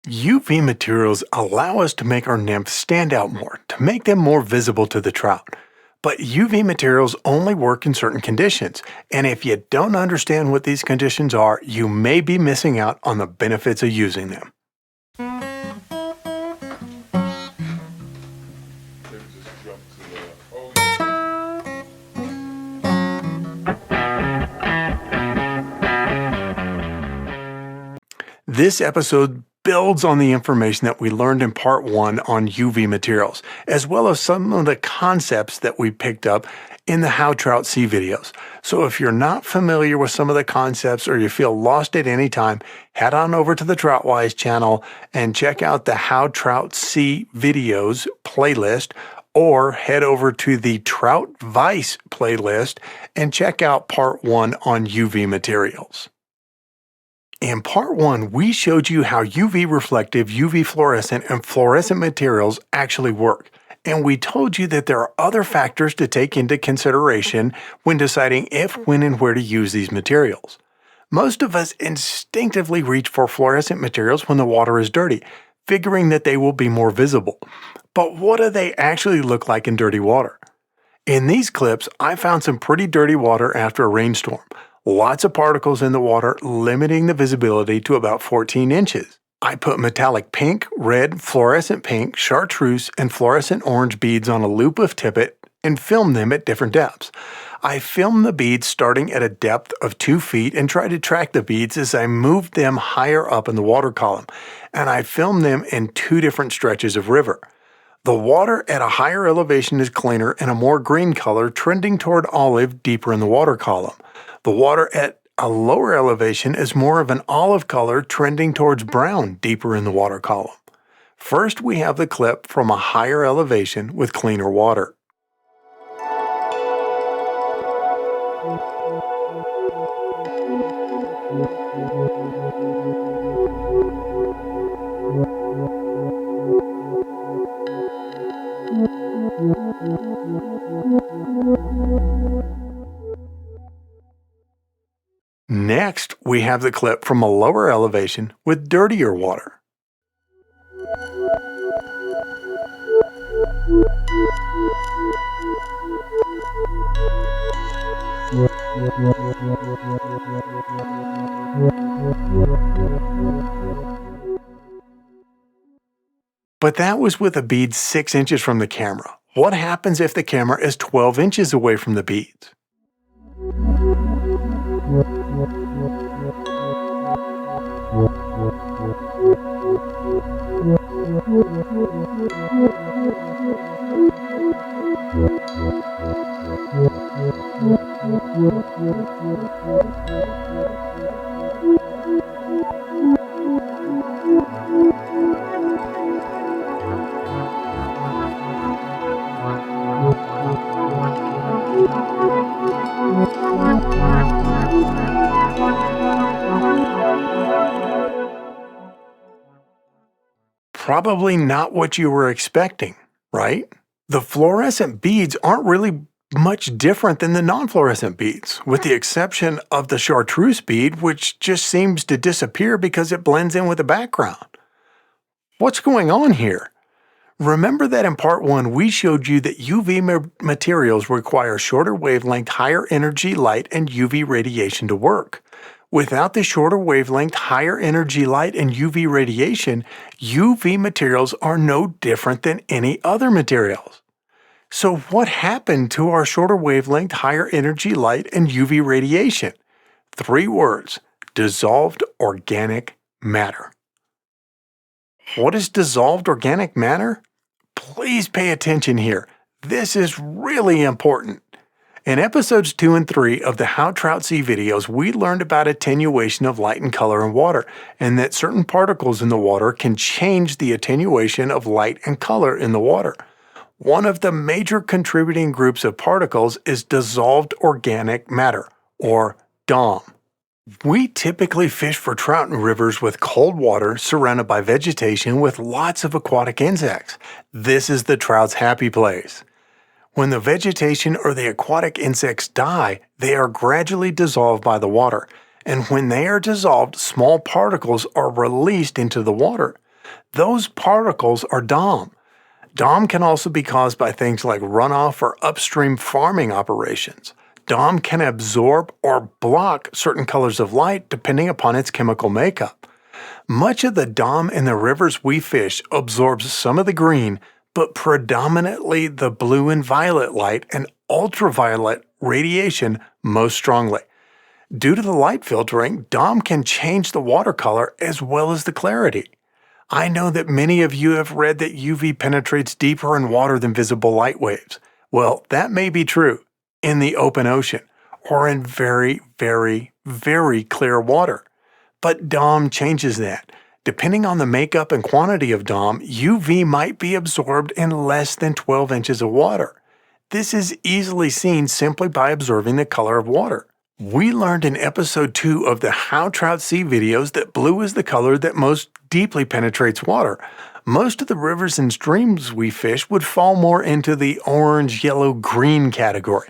UV materials allow us to make our nymphs stand out more, to make them more visible to the trout. But UV materials only work in certain conditions, and if you don't understand what these conditions are, you may be missing out on the benefits of using them. This episode builds on the information that we learned in part 1 on UV materials, as well as some of the concepts that we picked up in the How Trout See videos. So if you're not familiar with some of the concepts or you feel lost at any time, head on over to the TroutWise channel and check out the How Trout See videos playlist, or head over to the TroutWise playlist and check out part 1 on UV materials. In part 1, we showed you how UV reflective, UV fluorescent, and fluorescent materials actually work. And we told you that there are other factors to take into consideration when deciding if, when, and where to use these materials. Most of us instinctively reach for fluorescent materials when the water is dirty, figuring that they will be more visible. But what do they actually look like in dirty water? In these clips, I found some pretty dirty water after a rainstorm. Lots of particles in the water, limiting the visibility to about 14 inches. I put metallic pink, red, fluorescent pink, chartreuse, and fluorescent orange beads on a loop of tippet and filmed them at different depths. I filmed the beads starting at a depth of 2 feet and tried to track the beads as I moved them higher up in the water column, and I filmed them in 2 different stretches of river. The water at a higher elevation is cleaner and a more green color, trending toward olive deeper in the water column. The water at a lower elevation is more of an olive color, trending towards brown deeper in the water column. First, we have the clip from a higher elevation with cleaner water. Next, we have the clip from a lower elevation with dirtier water. But that was with a bead 6 inches from the camera. What happens if the camera is 12 inches away from the beads? Probably not what you were expecting, right? The fluorescent beads aren't really much different than the non-fluorescent beads, with the exception of the chartreuse bead, which just seems to disappear because it blends in with the background. What's going on here? Remember that in part 1, we showed you that UV materials require shorter wavelength, higher energy light, and UV radiation to work. Without the shorter wavelength, higher energy light, and UV radiation, UV materials are no different than any other materials. So what happened to our shorter wavelength, higher energy light, and UV radiation? 3 words: dissolved organic matter. What is dissolved organic matter? Please pay attention here. This is really important. In episodes 2 and 3 of the How Trout See videos, we learned about attenuation of light and color in water, and that certain particles in the water can change the attenuation of light and color in the water. One of the major contributing groups of particles is dissolved organic matter, or DOM. We typically fish for trout in rivers with cold water surrounded by vegetation with lots of aquatic insects. This is the trout's happy place. When the vegetation or the aquatic insects die, they are gradually dissolved by the water, and when they are dissolved, small particles are released into the water. Those particles are DOM. DOM can also be caused by things like runoff or upstream farming operations. DOM can absorb or block certain colors of light depending upon its chemical makeup. Much of the DOM in the rivers we fish absorbs some of the green, but predominantly the blue and violet light and ultraviolet radiation most strongly. Due to the light filtering, DOM can change the water color as well as the clarity. I know that many of you have read that UV penetrates deeper in water than visible light waves. Well, that may be true in the open ocean or in very, very, very clear water. But DOM changes that. Depending on the makeup and quantity of DOM, UV might be absorbed in less than 12 inches of water. This is easily seen simply by observing the color of water. We learned in episode 2 of the How Trout See videos that blue is the color that most deeply penetrates water. Most of the rivers and streams we fish would fall more into the orange, yellow, green category.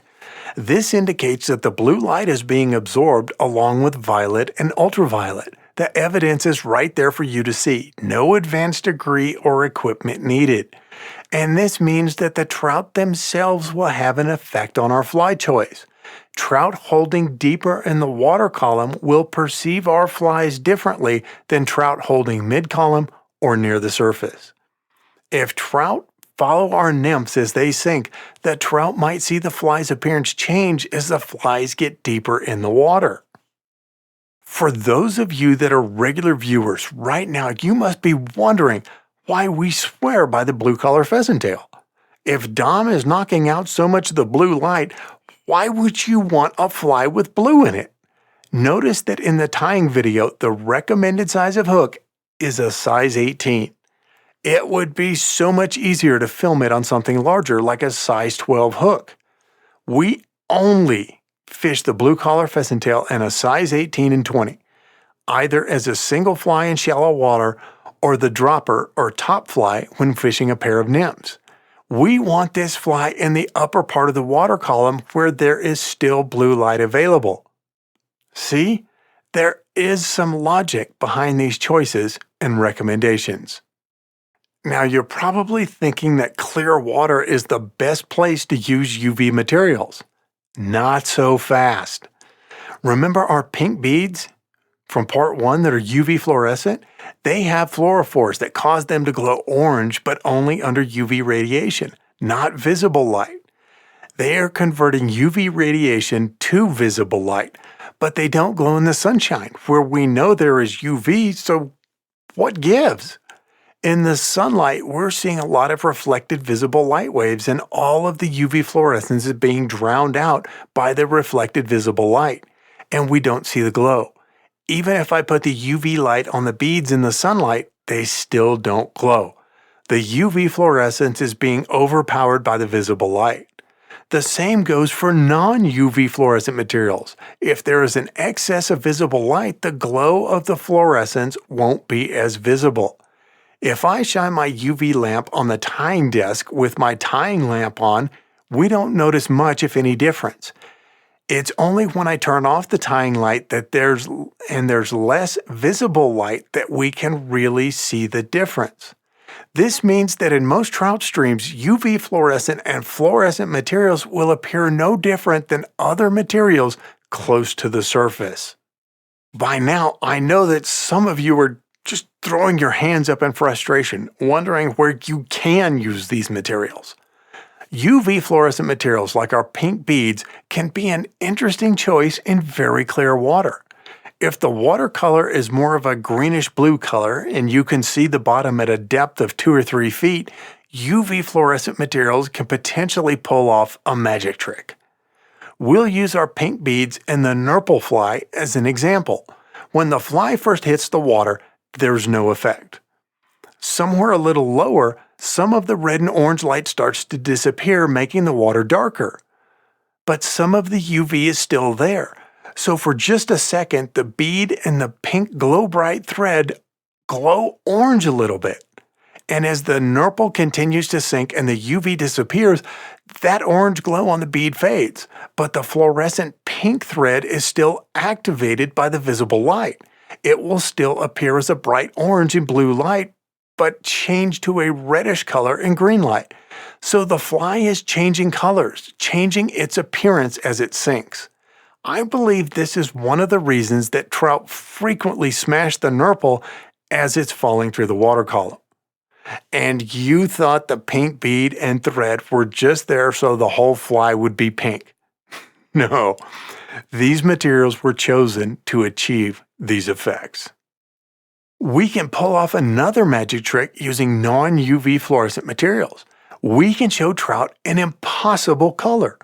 This indicates that the blue light is being absorbed along with violet and ultraviolet. The evidence is right there for you to see. No advanced degree or equipment needed. And this means that the trout themselves will have an effect on our fly choice. Trout holding deeper in the water column will perceive our flies differently than trout holding mid-column or near the surface. If trout follow our nymphs as they sink, the trout might see the fly's appearance change as the flies get deeper in the water. For those of you that are regular viewers right now, you must be wondering why we swear by the blue-collar pheasanttail. If DOM is knocking out so much of the blue light, why would you want a fly with blue in it? Notice that in the tying video, the recommended size of hook is a size 18. It would be so much easier to film it on something larger like a size 12 hook. We only fish the blue-collar pheasanttail in a size 18 and 20, either as a single fly in shallow water or the dropper or top fly when fishing a pair of nymphs. We want this fly in the upper part of the water column where there is still blue light available. See, there is some logic behind these choices and recommendations. Now you're probably thinking that clear water is the best place to use UV materials. Not so fast. Remember our pink beads from part 1 that are UV fluorescent? They have fluorophores that cause them to glow orange, but only under UV radiation, not visible light. They are converting UV radiation to visible light, but they don't glow in the sunshine, where we know there is UV, so what gives? In the sunlight, we're seeing a lot of reflected visible light waves, and all of the UV fluorescence is being drowned out by the reflected visible light, and we don't see the glow. Even if I put the UV light on the beads in the sunlight, they still don't glow. The UV fluorescence is being overpowered by the visible light. The same goes for non-UV fluorescent materials. If there is an excess of visible light, the glow of the fluorescence won't be as visible. If I shine my UV lamp on the tying desk with my tying lamp on, we don't notice much, if any, difference. It's only when I turn off the tying light that there's less visible light that we can really see the difference. This means that in most trout streams, UV fluorescent and fluorescent materials will appear no different than other materials close to the surface. By now, I know that some of you are just throwing your hands up in frustration, wondering where you can use these materials. UV fluorescent materials like our pink beads can be an interesting choice in very clear water. If the water color is more of a greenish-blue color and you can see the bottom at a depth of 2 or 3 feet, UV fluorescent materials can potentially pull off a magic trick. We'll use our pink beads and the nurple fly as an example. When the fly first hits the water, there's no effect. Somewhere a little lower, some of the red and orange light starts to disappear, making the water darker. But some of the UV is still there. So for just a second, the bead and the pink glow-bright thread glow orange a little bit. And as the nurple continues to sink and the UV disappears, that orange glow on the bead fades. But the fluorescent pink thread is still activated by the visible light. It will still appear as a bright orange and blue light, but change to a reddish color in green light. So the fly is changing colors, changing its appearance as it sinks. I believe this is one of the reasons that trout frequently smash the nurple as it's falling through the water column. And you thought the pink bead and thread were just there so the whole fly would be pink. No, these materials were chosen to achieve these effects. We can pull off another magic trick using non-UV fluorescent materials. We can show trout an impossible color.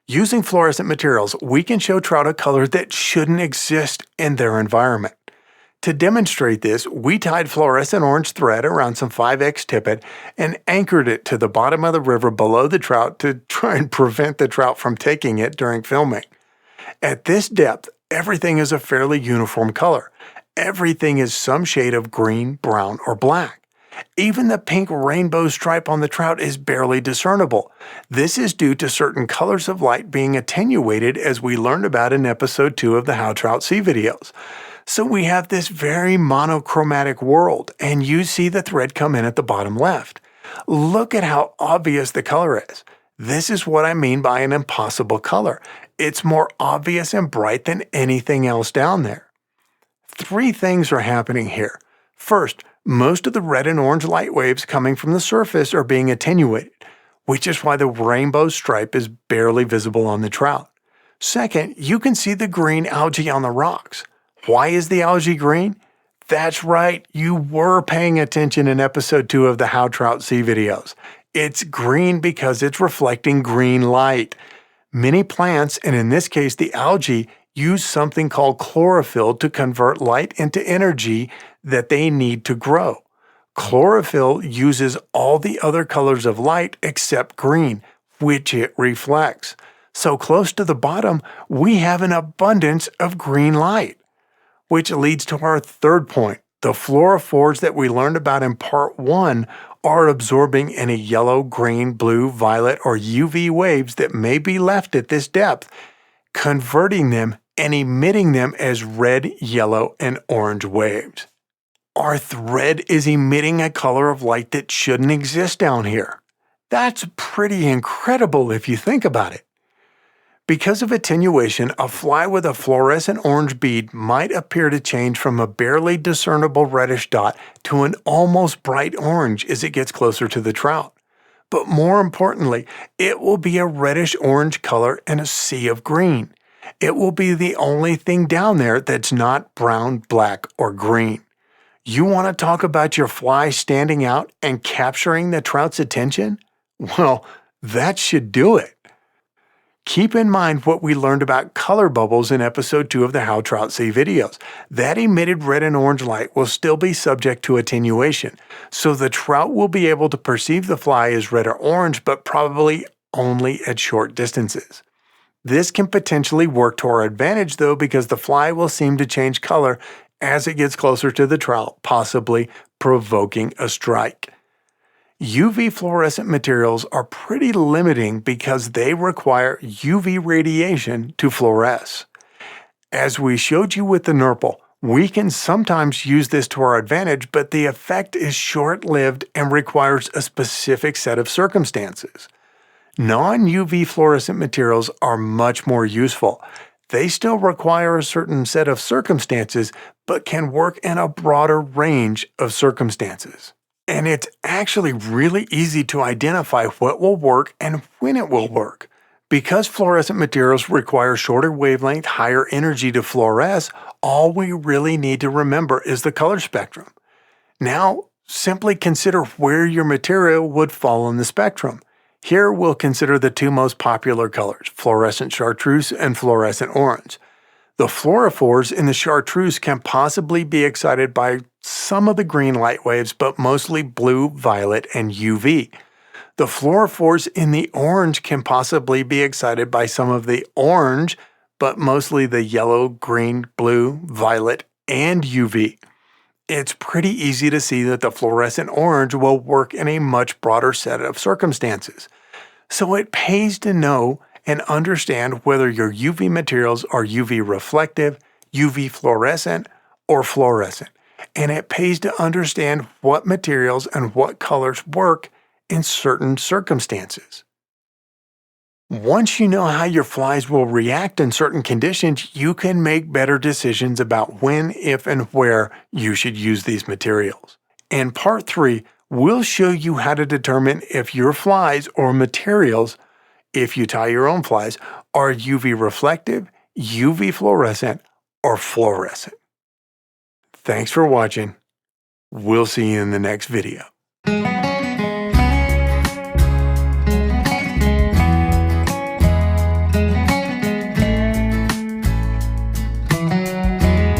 Using fluorescent materials, we can show trout a color that shouldn't exist in their environment. To demonstrate this, we tied fluorescent orange thread around some 5X tippet and anchored it to the bottom of the river below the trout to try and prevent the trout from taking it during filming. At this depth, everything is a fairly uniform color. Everything is some shade of green, brown, or black. Even the pink rainbow stripe on the trout is barely discernible. This is due to certain colors of light being attenuated, as we learned about in episode 2 of the How Trout See videos. So we have this very monochromatic world, and you see the thread come in at the bottom left. Look at how obvious the color is. This is what I mean by an impossible color. It's more obvious and bright than anything else down there. 3 things are happening here. First, most of the red and orange light waves coming from the surface are being attenuated, which is why the rainbow stripe is barely visible on the trout. Second, you can see the green algae on the rocks. Why is the algae green? That's right, you were paying attention in episode 2 of the How Trout See videos. It's green because it's reflecting green light. Many plants, and in this case the algae, use something called chlorophyll to convert light into energy that they need to grow. Chlorophyll uses all the other colors of light except green, which it reflects. So close to the bottom, we have an abundance of green light. Which leads to our third point. The fluorophores that we learned about in part 1 are absorbing any yellow, green, blue, violet, or UV waves that may be left at this depth, converting them and emitting them as red, yellow, and orange waves. Our thread is emitting a color of light that shouldn't exist down here. That's pretty incredible if you think about it. Because of attenuation, a fly with a fluorescent orange bead might appear to change from a barely discernible reddish dot to an almost bright orange as it gets closer to the trout. But more importantly, it will be a reddish-orange color in a sea of green. It will be the only thing down there that's not brown, black, or green. You want to talk about your fly standing out and capturing the trout's attention? Well, that should do it. Keep in mind what we learned about color bubbles in episode 2 of the How Trout See videos. That emitted red and orange light will still be subject to attenuation, so the trout will be able to perceive the fly as red or orange, but probably only at short distances. This can potentially work to our advantage though, because the fly will seem to change color as it gets closer to the trout, possibly provoking a strike. UV fluorescent materials are pretty limiting because they require UV radiation to fluoresce. As we showed you with the nurple, we can sometimes use this to our advantage, but the effect is short-lived and requires a specific set of circumstances. Non-UV fluorescent materials are much more useful. They still require a certain set of circumstances, but can work in a broader range of circumstances. And it's actually really easy to identify what will work and when it will work. Because fluorescent materials require shorter wavelength, higher energy to fluoresce, all we really need to remember is the color spectrum. Now, simply consider where your material would fall on the spectrum. Here we'll consider the 2 most popular colors, fluorescent chartreuse and fluorescent orange. The fluorophores in the chartreuse can possibly be excited by some of the green light waves, but mostly blue, violet, and UV. The fluorophores in the orange can possibly be excited by some of the orange, but mostly the yellow, green, blue, violet, and UV. It's pretty easy to see that the fluorescent orange will work in a much broader set of circumstances. So it pays to know and understand whether your UV materials are UV reflective, UV fluorescent, or fluorescent. and it pays to understand what materials and what colors work in certain circumstances. Once you know how your flies will react in certain conditions, you can make better decisions about when, if, and where you should use these materials. In part 3, we'll show you how to determine if your flies or materials, if you tie your own flies, are UV reflective, UV fluorescent, or fluorescent. Thanks for watching. We'll see you in the next video.